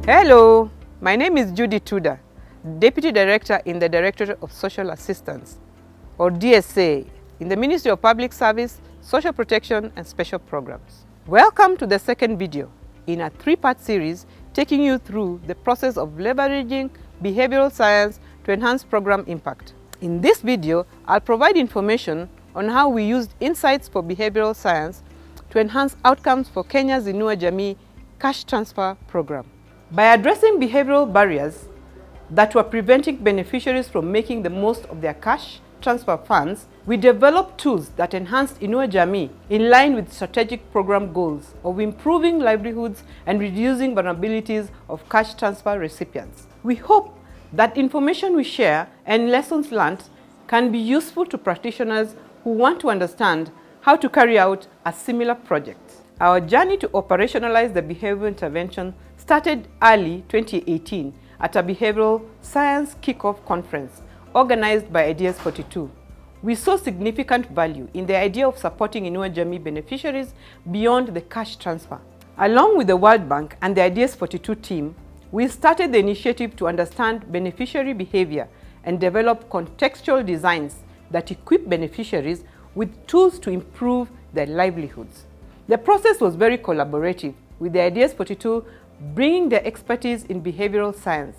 Hello, my name is Judy Tuda, Deputy Director in the Directorate of Social Assistance, or DSA, in the Ministry of Public Service, Social Protection and Special Programs. Welcome to the second video in a three-part series taking you through the process of leveraging behavioral science to enhance program impact. In this video, I'll provide information on how we used insights for behavioral science to enhance outcomes for Kenya's Inua Jamii cash transfer program. By addressing behavioral barriers that were preventing beneficiaries from making the most of their cash transfer funds, we developed tools that enhanced Inua Jamii in line with strategic program goals of improving livelihoods and reducing vulnerabilities of cash transfer recipients. We hope that information we share and lessons learned can be useful to practitioners who want to understand how to carry out a similar project. Our journey to operationalize the behavioral intervention started early 2018 at a behavioral science kickoff conference organized by Ideas 42. We saw significant value in the idea of supporting Inua Jamii beneficiaries beyond the cash transfer. Along with the World Bank and the Ideas 42 team, we started the initiative to understand beneficiary behavior and develop contextual designs that equip beneficiaries with tools to improve their livelihoods. The process was very collaborative, with the Ideas 42 bringing their expertise in behavioral science,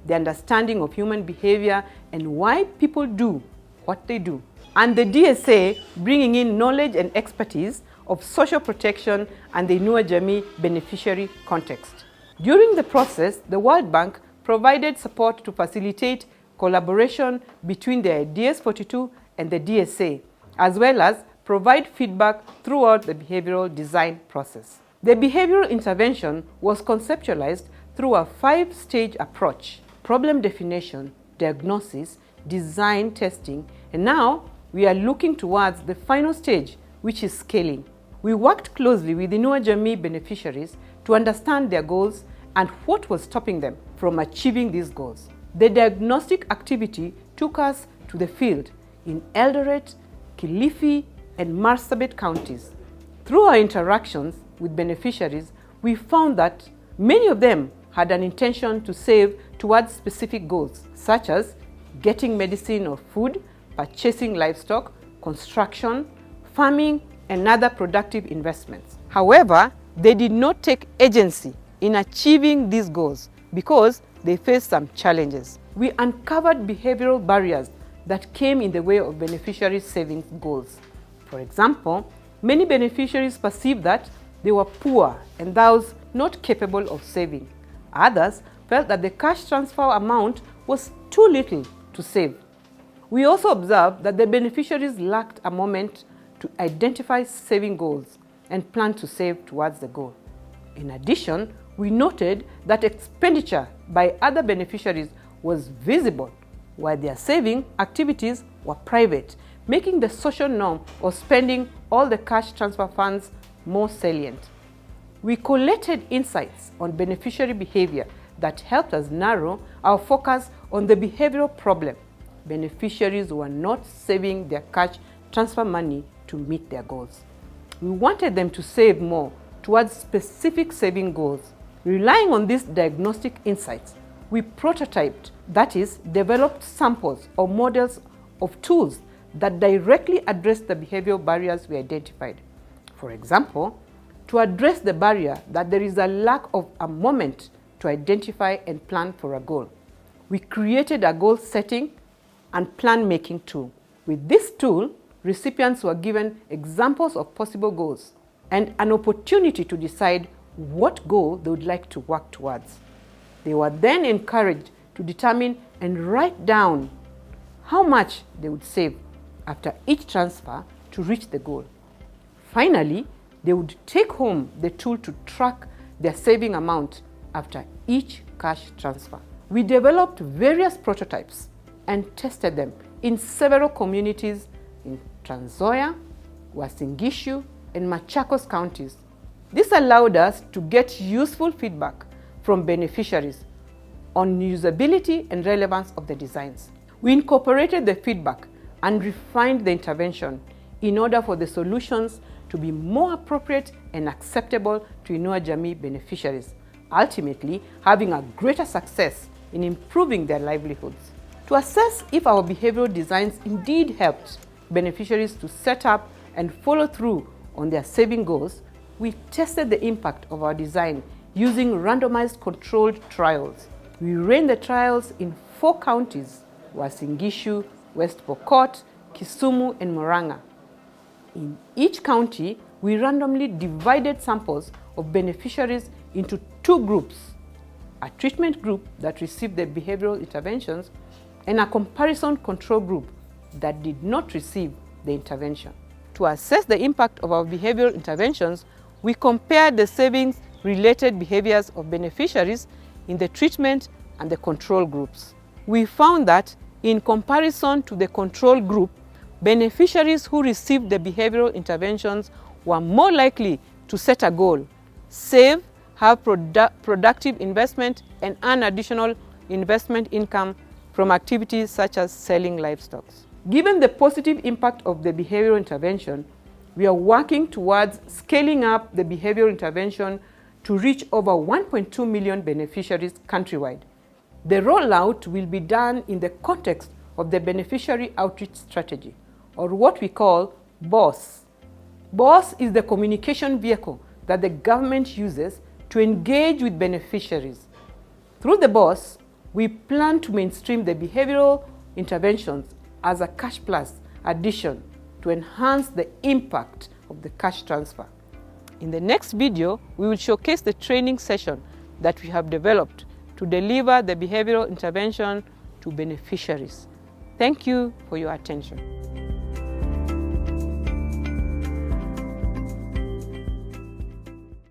the understanding of human behavior and why people do what they do, and the DSA bringing in knowledge and expertise of social protection and the Inua Jamii beneficiary context. During the process, the World Bank provided support to facilitate collaboration between the Ideas 42 and the DSA, as well as provide feedback throughout the behavioral design process. The behavioral intervention was conceptualized through a 5-stage approach: problem definition, diagnosis, design, testing, and now we are looking towards the final stage, which is scaling. We worked closely with Inua Jamii beneficiaries to understand their goals and what was stopping them from achieving these goals. The diagnostic activity took us to the field in Eldoret, Kilifi, and Marsabit counties. Through our interactions with beneficiaries, we found that many of them had an intention to save towards specific goals, such as getting medicine or food, purchasing livestock, construction, farming, and other productive investments. However, they did not take agency in achieving these goals because they faced some challenges. We uncovered behavioral barriers that came in the way of beneficiaries' savings goals. For example, many beneficiaries perceived that they were poor and thus not capable of saving. Others felt that the cash transfer amount was too little to save. We also observed that the beneficiaries lacked a moment to identify saving goals and plan to save towards the goal. In addition, we noted that expenditure by other beneficiaries was visible, while their saving activities were private, making the social norm of spending all the cash transfer funds more salient. We collated insights on beneficiary behavior that helped us narrow our focus on the behavioral problem. Beneficiaries were not saving their cash transfer money to meet their goals. We wanted them to save more towards specific saving goals. Relying on these diagnostic insights, we prototyped, that is, developed samples or models of tools that directly address the behavioral barriers we identified. For example, to address the barrier that there is a lack of a moment to identify and plan for a goal, we created a goal setting and plan making tool. With this tool, recipients were given examples of possible goals and an opportunity to decide what goal they would like to work towards. They were then encouraged to determine and write down how much they would save after each transfer to reach the goal. Finally, they would take home the tool to track their saving amount after each cash transfer. We developed various prototypes and tested them in several communities in Trans Nzoia, Uasin Gishu, and Machakos counties. This allowed us to get useful feedback from beneficiaries on usability and relevance of the designs. We incorporated the feedback and refined the intervention in order for the solutions to be more appropriate and acceptable to Inua Jamii beneficiaries, ultimately having a greater success in improving their livelihoods. To assess if our behavioral designs indeed helped beneficiaries to set up and follow through on their saving goals, we tested the impact of our design using randomized controlled trials. We ran the trials in 4 counties: Uasin Gishu, West Pokot, Kisumu, and Murang'a. In each county, we randomly divided samples of beneficiaries into 2 groups: a treatment group that received the behavioral interventions and a comparison control group that did not receive the intervention. To assess the impact of our behavioral interventions, we compared the savings-related behaviors of beneficiaries in the treatment and the control groups. We found that in comparison to the control group, beneficiaries who received the behavioral interventions were more likely to set a goal, save, have productive investment, and earn additional investment income from activities such as selling livestock. Given the positive impact of the behavioral intervention, we are working towards scaling up the behavioral intervention to reach over 1.2 million beneficiaries countrywide. The rollout will be done in the context of the Beneficiary Outreach Strategy, or what we call BOSS. BOSS is the communication vehicle that the government uses to engage with beneficiaries. Through the BOSS, we plan to mainstream the behavioral interventions as a cash plus addition to enhance the impact of the cash transfer. In the next video, we will showcase the training session that we have developed to deliver the behavioral intervention to beneficiaries. Thank you for your attention.